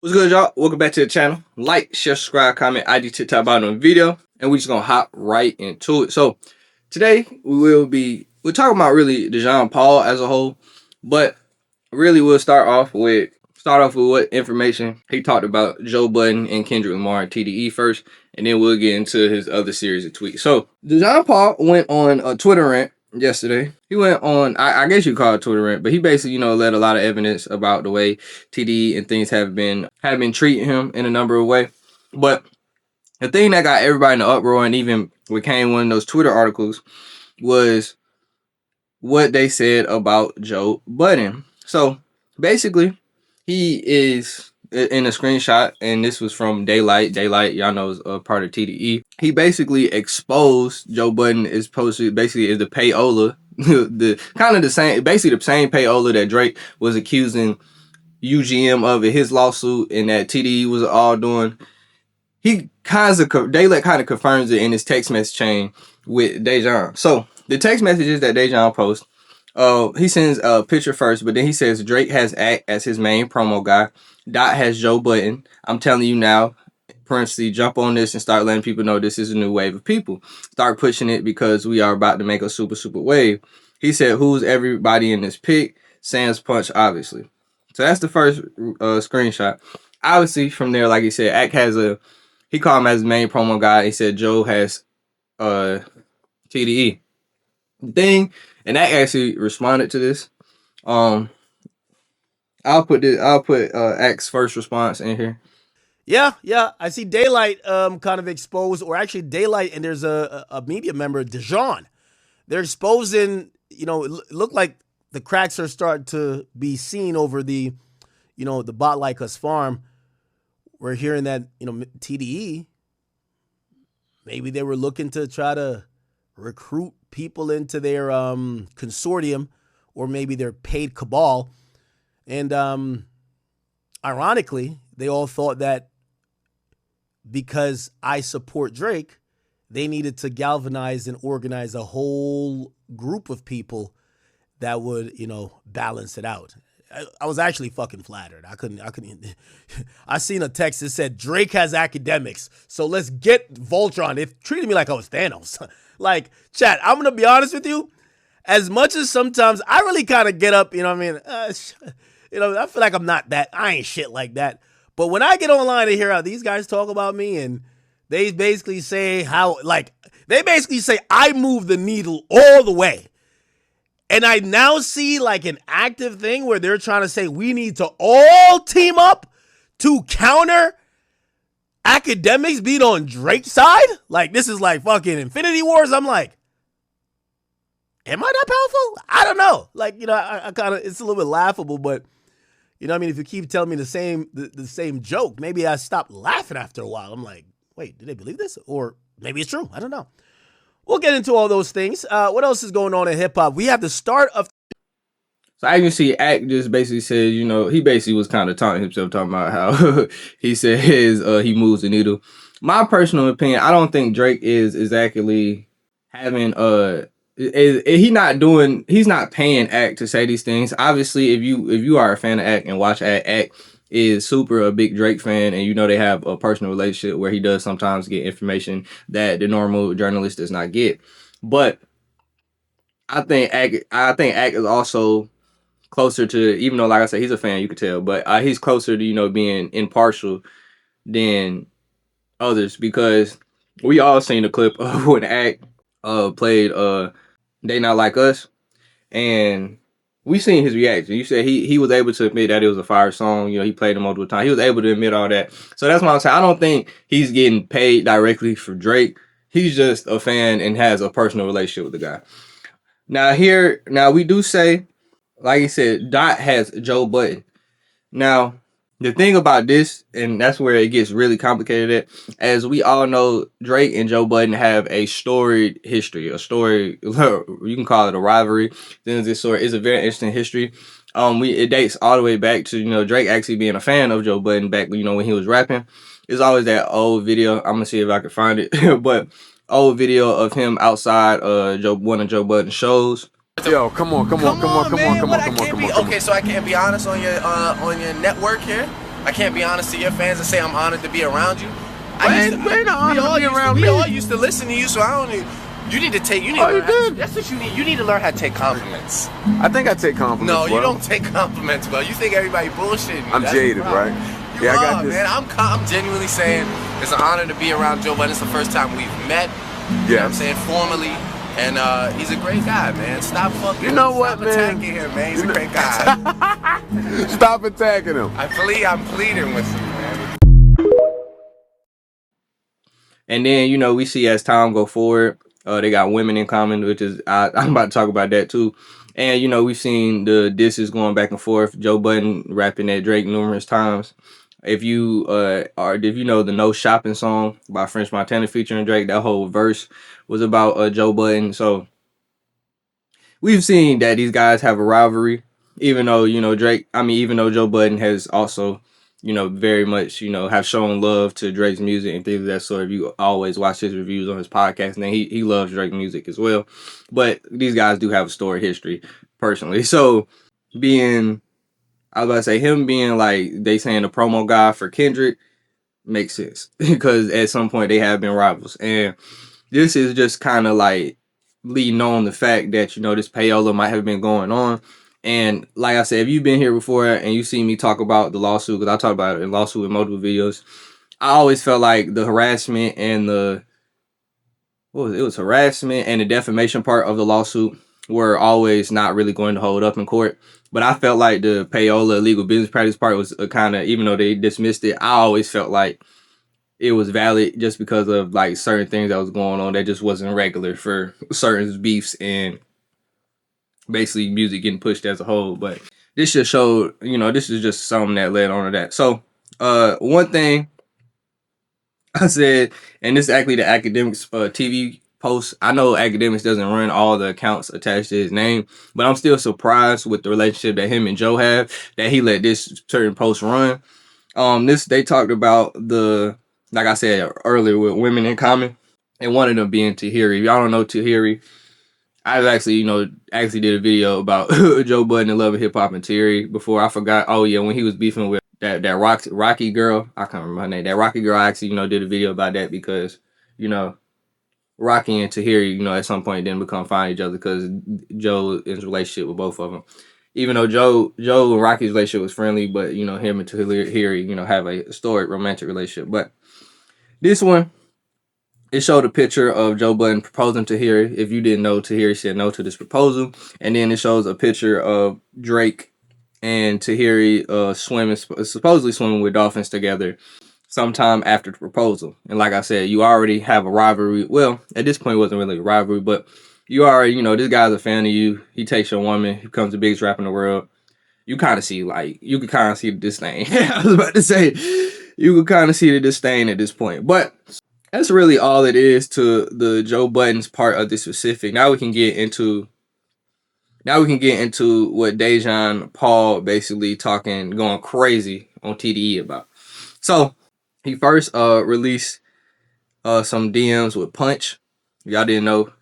What's good, y'all? Welcome back to the channel. Like, share, subscribe, comment, ID, TikTok, bottom of the video, and we're just gonna hop right into it. So today we're talking about really Dejon Paul as a whole, but really we'll start off with what information he talked about Joe Budden and Kendrick Lamar and TDE first, and then we'll get into his other series of tweets. So Dejon Paul went on a Twitter rant yesterday. He went on, I guess you call it Twitter rant, but he basically, led a lot of evidence about the way TDE and things have been treating him in a number of ways. But the thing that got everybody in the uproar and even became one of those Twitter articles was what they said about Joe Budden. So basically, he is in a screenshot, and this was from Daylight. Daylight, y'all know, is a part of TDE. He basically exposed Joe Budden is posted basically is the Payola, the kind of the same, basically the same Payola that Drake was accusing UGM of in his lawsuit, and that TDE was all doing. Daylight kind of confirms it in his text message chain with Dejon. So the text messages that Dejon posts, he sends a picture first, but then he says Drake has Act as his main promo guy. Dot has Joe Budden. I'm telling you now, parentheses, jump on this and start letting people know this is a new wave of people. Start pushing it because we are about to make a super wave. He said, who's everybody in this pic? Sans Punch, obviously. So that's the first screenshot. Obviously, from there, like he said, Act has he called him as his main promo guy. He said Joe has TDE. The thing, and Act actually responded to this. I'll put Act's first response in here. Yeah. I see Daylight kind of exposed, or actually Daylight, and there's a media member, Dejon. They're exposing, it looked like the cracks are starting to be seen over the Bot Like Us farm. We're hearing that, TDE, maybe they were looking to try to recruit people into their consortium, or maybe their paid cabal. And ironically, they all thought that because I support Drake, they needed to galvanize and organize a whole group of people that would, balance it out. I was actually fucking flattered. I couldn't. I seen a text that said Drake has academics, so let's get Voltron. It treated me like I was Thanos. Like, chat, I'm gonna be honest with you. As much as sometimes I really kind of get up, I feel like I'm not that. I ain't shit like that. But when I get online and hear how these guys talk about me, and they basically say I move the needle all the way. And I now see like an active thing where they're trying to say we need to all team up to counter academics being on Drake's side. Like, this is like fucking Infinity Wars. I'm like, am I that powerful? I don't know. Like, I kind of, it's a little bit laughable, but if you keep telling me the same joke, maybe I stop laughing after a while. I'm like, wait, did they believe this? Or maybe it's true. I don't know. We'll get into all those things. What else is going on in hip hop? We have the start of. So I can see Act just basically said, he basically was kind of taunting himself, talking about how he says he moves the needle. My personal opinion, I don't think Drake is exactly having he's not paying Act to say these things. Obviously, if you are a fan of Act and watch Act is super a big Drake fan, and they have a personal relationship where he does sometimes get information that the normal journalist does not get. But I think Act is also closer to, even though like I said he's a fan, you could tell, but he's closer to being impartial than others, because we all seen the clip of when Act played They Not Like Us, and we seen his reaction. You said he was able to admit that it was a fire song. He played it multiple times. He was able to admit all that. So that's why I'm saying I don't think he's getting paid directly for Drake. He's just a fan and has a personal relationship with the guy. Now we do say, like he said, Dot has Joe Budden. Now, the thing about this, and that's where it gets really complicated, as we all know, Drake and Joe Budden have a storied history. A story, you can call it a rivalry. Then this story is a very interesting history. It dates all the way back to Drake actually being a fan of Joe Budden back when he was rapping. It's always that old video. I'm gonna see if I can find it, but old video of him outside one of Joe Budden's shows. Yo, come on. Okay, so I can't be honest on your network here. I can't be honest to your fans and say I'm honored to be around you. We all used to listen to you, so I don't need. You need to take. You need. That's what you need. You need to learn how to take compliments. I think I take compliments. No, you don't take compliments, bro. You think everybody bullshitting you. I'm jaded, right? You are, I got this. Man. I'm genuinely saying it's an honor to be around Joe Budden. It's the first time we've met. You know what I'm saying, formally. And he's a great guy, man. Stop fucking. You know what, man? Stop attacking him, man. He's a great guy. Stop attacking him. I'm pleading with you, man. And then, you know, we see as time go forward, they got women in common, which is, I'm about to talk about that too. And, you know, we've seen the disses going back and forth. Joe Budden rapping at Drake numerous times. If you know the No Shopping song by French Montana featuring Drake, that whole verse was about Joe Budden. So we've seen that these guys have a rivalry, even though, you know, even though Joe Budden has also, you know, very much, you know, have shown love to Drake's music and things of that sort. If you always watch his reviews on his podcast, and then he loves Drake music as well. But these guys do have a storied history personally. So I was about to say, him being like, they saying the promo guy for Kendrick makes sense because at some point they have been rivals. And this is just kind of like leading on the fact that, you know, this payola might have been going on. And like I said, if you've been here before and you see me talk about the lawsuit, because I talk about it in lawsuit in multiple videos, I always felt like the harassment and the harassment and the defamation part of the lawsuit were always not really going to hold up in court. But I felt like the payola illegal business practice part was a kind of, even though they dismissed it, I always felt like it was valid just because of like certain things that was going on that just wasn't regular for certain beefs and basically music getting pushed as a whole. But this just showed, you know, this is just something that led on to that. So one thing I said, and this is actually the Academics TV post. I know Academics doesn't run all the accounts attached to his name, but I'm still surprised with the relationship that him and Joe have, that he let this certain post run. They talked about like I said earlier, with women in common, and one of them being Tahiri. If y'all don't know Tahiri, I actually did a video about Joe Budden and Love and Hip Hop and Tahiri before. I forgot. Oh yeah, when he was beefing with that Rocky girl, I can't remember her name. That Rocky girl, I actually did a video about that because Rocky and Tahiri, at some point didn't become fine each other because Joe is relationship with both of them. Even though Joe and Rocky's relationship was friendly, but him and Tahiri, have a historic romantic relationship. But this one, it showed a picture of Joe Budden proposing to Tahiri. If you didn't know, Tahiri said no to this proposal. And then it shows a picture of Drake and Tahiri supposedly swimming with dolphins together sometime after the proposal. And like I said, you already have a rivalry. Well, at this point, it wasn't really a rivalry, but you already, this guy's a fan of you. He takes your woman. He becomes the biggest rapper in the world. You kind of see, you can kind of see the disdain. I was about to say, you can kind of see the disdain at this point. But that's really all it is to the Joe Budden's part of this specific. Now we can get into what Dejon Paul basically going crazy on TDE about. So he first released some DMs with Punch. Y'all didn't know,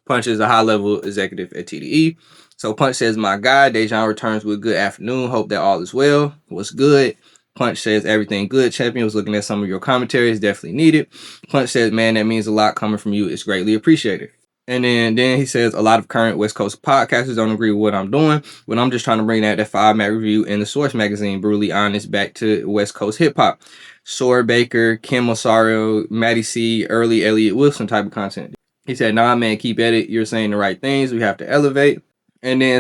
Punch is a high-level executive at TDE. So Punch says, "My guy, Dejon returns with good afternoon. Hope that all is well. What's good?" Punch says, "Everything good, champion. Was looking at some of your commentaries. Definitely needed." Punch says, "Man, that means a lot coming from you. It's greatly appreciated." And then he says, "A lot of current West Coast podcasters don't agree with what I'm doing, but I'm just trying to bring that 5-Mac review in the Source magazine, brutally honest, back to West Coast hip-hop. Soar Baker, Kim Osario, Matty C, early Elliott Wilson type of content." He said, "Nah, man, keep at it. You're saying the right things. We have to elevate." And then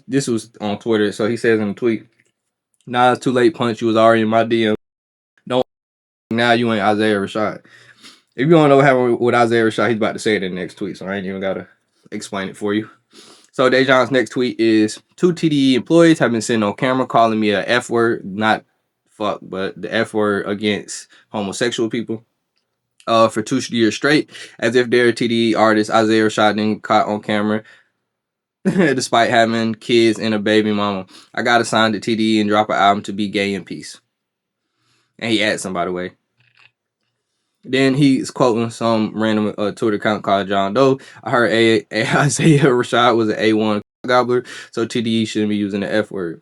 this was on Twitter. So he says in a tweet, "Nah, it's too late, Punch. You was already in my DM. Don't now you ain't Isaiah Rashad." If you don't know what happened with Isaiah Rashad, he's about to say it in the next tweet, so I ain't even gotta explain it for you. So Dejon's next tweet is, "2 TDE employees have been sitting on camera calling me a F word, not fuck, but the F word against homosexual people, for 2 years straight, as if they're TDE artists. Isaiah Rashad then caught on camera despite having kids and a baby mama. I gotta sign to TDE and drop an album to be gay in peace." And he adds some, by the way. Then he's quoting some random Twitter account called John Doe. "I heard Isaiah Rashad was an A1 gobbler, so TDE shouldn't be using the F word."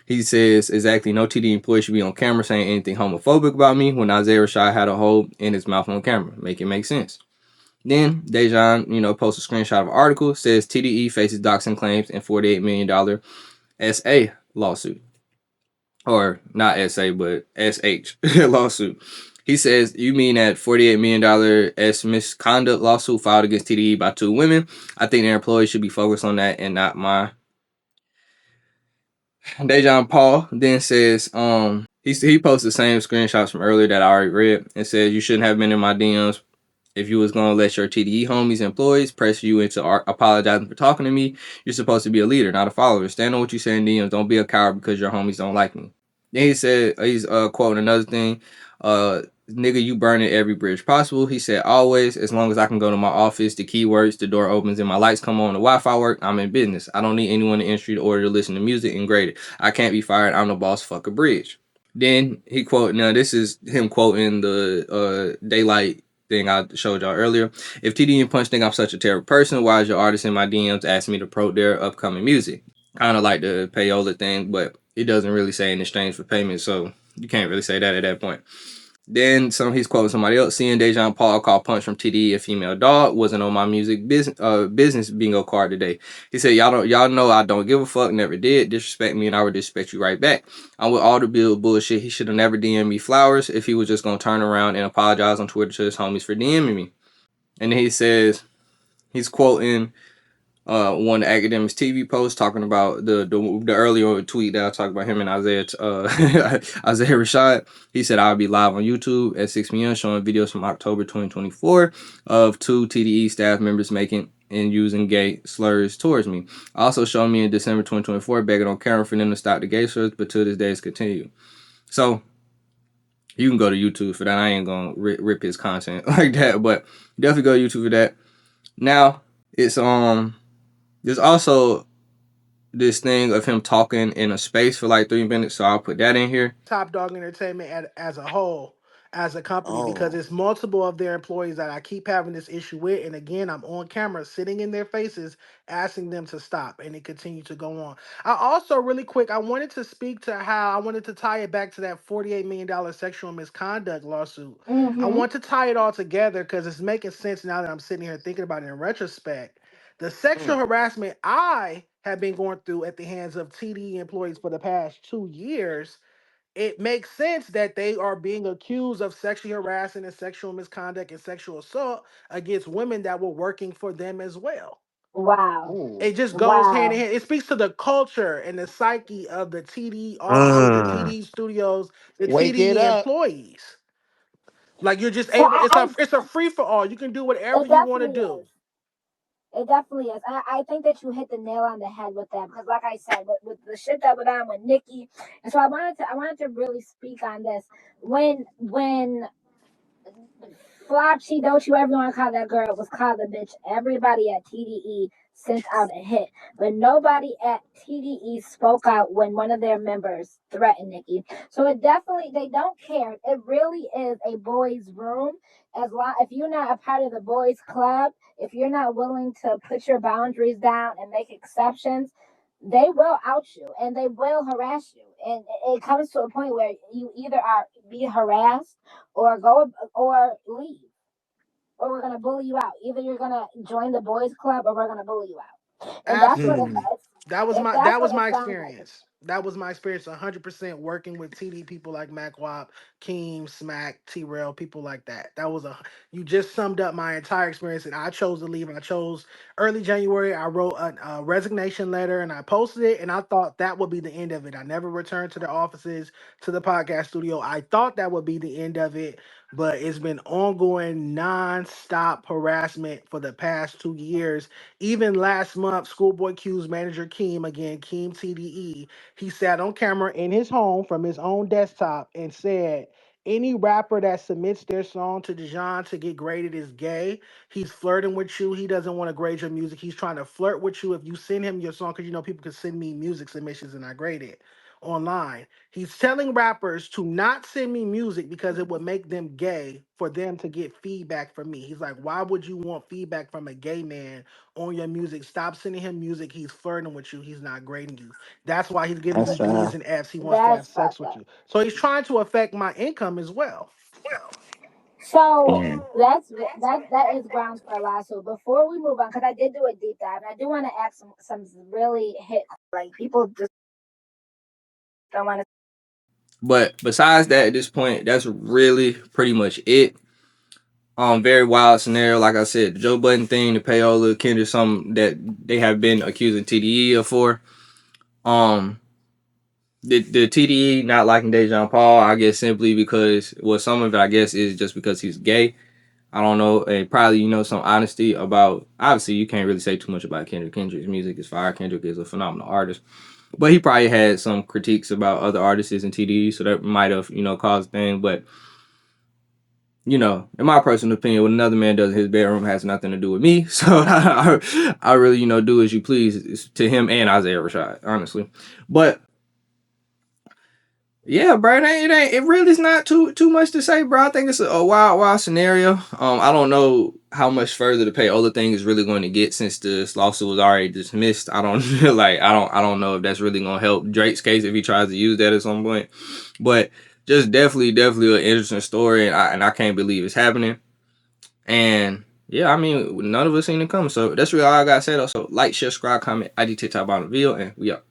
He says exactly no TDE employee should be on camera saying anything homophobic about me when Isaiah Rashad had a hole in his mouth on camera. Make it make sense. Then Dejon, posts a screenshot of an article, says TDE faces doxing claims and $48 million SA lawsuit. Or not SA, but SH lawsuit. He says, you mean that $48 million S misconduct lawsuit filed against TDE by two women? I think their employees should be focused on that and not mine. Dejon Paul then says, he posts the same screenshots from earlier that I already read and says, you shouldn't have been in my DMs if you was going to let your TDE homies employees press you into apologizing for talking to me. You're supposed to be a leader, not a follower. Stand on what you say in DMs. Don't be a coward because your homies don't like me. Then he said, he's quoting another thing, nigga, you burning every bridge possible. He said, always, as long as I can go to my office, the keywords, the door opens, and my lights come on, the Wi-Fi work, I'm in business. I don't need anyone in the industry to order to listen to music and grade it. I can't be fired. I'm the boss. Fuck a bridge. Then he quote, now this is him quoting the Daylight thing I showed y'all earlier. If TDE and Punch think I'm such a terrible person, why is your artist in my DMs asking me to promote their upcoming music? Kind of like the Payola thing, but it doesn't really say in exchange for payment, so you can't really say that at that point. Then he's quoting somebody else. Seeing Dejon Paul call Punch from TDE a female dog wasn't on my music business bingo card today. He said, y'all know I don't give a fuck, never did. Disrespect me and I would disrespect you right back. I'm with all the bullshit. He should have never DM'd me flowers if he was just gonna turn around and apologize on Twitter to his homies for DMing me. And then he says, he's quoting one of the Academics TV posts talking about the earlier tweet that I talked about him and Isaiah Isaiah Rashad. He said, I'll be live on YouTube at 6 p.m. showing videos from October 2024 of two TDE staff members making and using gay slurs towards me. Also showed me in December 2024 begging on camera for them to stop the gay slurs, but to this day it's continued. So you can go to YouTube for that. I ain't gonna rip his content like that, but definitely go to YouTube for that. Now it's there's also this thing of him talking in a space for like 3 minutes, so I'll put that in here. Top Dog Entertainment as a whole, as a company, because it's multiple of their employees that I keep having this issue with. And again, I'm on camera sitting in their faces asking them to stop, and it continues to go on. I also, really quick, I wanted to speak to how I wanted to tie it back to that $48 million sexual misconduct lawsuit. I want to tie it all together because it's making sense now that I'm sitting here thinking about it in retrospect. The sexual harassment I have been going through at the hands of TDE employees for the past 2 years, it makes sense that they are being accused of sexually harassing and sexual misconduct and sexual assault against women that were working for them as well. Wow. It just goes hand in hand. It speaks to the culture and the psyche of the TDE offices, the TDE studios, the Wake it TDE up. employees. Like you're just So able. It's a free for all. You can do whatever it you want to definitely do. is. It definitely is. I think that you hit the nail on the head with that because, like I said, with the shit that went on with Nikki, and so I wanted to really speak on this when Flopsy, don't you ever want to call that girl, was called a bitch. Everybody at TDE sent out a hit, but nobody at TDE spoke out when one of their members threatened Nikki. So it definitely, they don't care. It really is a boys' room. If you're not a part of the boys' club, if you're not willing to put your boundaries down and make exceptions, they will out you and they will harass you. And it comes to a point where you either are be harassed or go or leave, or we're gonna bully you out. Either you're gonna join the boys club or we're gonna bully you out. And that's what Absolutely. That was that's what my it sounds like. experience. That was my experience 100% working with TD people like Mac Wop, Keem, Smack, T-Rail, people like that. You just summed up my entire experience, and I chose to leave. And I chose early January. I wrote a resignation letter and I posted it, and I thought that would be the end of it. I never returned to the offices, to the podcast studio. I thought that would be the end of it, but it's been ongoing non-stop harassment for the past 2 years. Even last month, Schoolboy Q's manager Keem, again, Keem TDE, he sat on camera in his home from his own desktop and said, any rapper that submits their song to Dejon to get graded is gay. He's flirting with you. He doesn't want to grade your music. He's trying to flirt with you if you send him your song, because people can send me music submissions and I grade it. online. He's telling rappers to not send me music because it would make them gay for them to get feedback from me. He's like, why would you want feedback from a gay man on your music? Stop sending him music. He's flirting with you. He's not grading you. That's why he's giving That's you D's fair. and F's. He wants to have That's sex fucked with up. you. So he's trying to affect my income as well. So Yeah. that is grounds for a lawsuit. Before we move on, because I did do a deep dive, and I do want to ask some really hit, like people just don't want to. But besides that, at this point, that's really pretty much it. Very wild scenario. Like I said, the Joe Budden thing, the Payola, Kendrick, something that they have been accusing TDE of for. The TDE not liking Dejon Paul, I guess simply because, well, some of it I guess is just because he's gay. I don't know, and probably some honesty about. Obviously, you can't really say too much about Kendrick. Kendrick's music is fire. Kendrick is a phenomenal artist, but he probably had some critiques about other artists in TDE, so that might have caused a thing. But in my personal opinion, what another man does in his bedroom has nothing to do with me. So I really do as you please to him and Isaiah Rashad, honestly. But yeah, bro, it really is not too much to say, bro. I think it's a wild scenario. I don't know how much further the Payola thing is really going to get since this lawsuit was already dismissed. I don't I don't know if that's really going to help Drake's case if he tries to use that at some point. But just definitely an interesting story, and I can't believe it's happening. And yeah, I mean, none of us seen it come. So that's really all I gotta say though. So like, share, subscribe, comment, ID, TikTok, bottom of the video, and we up.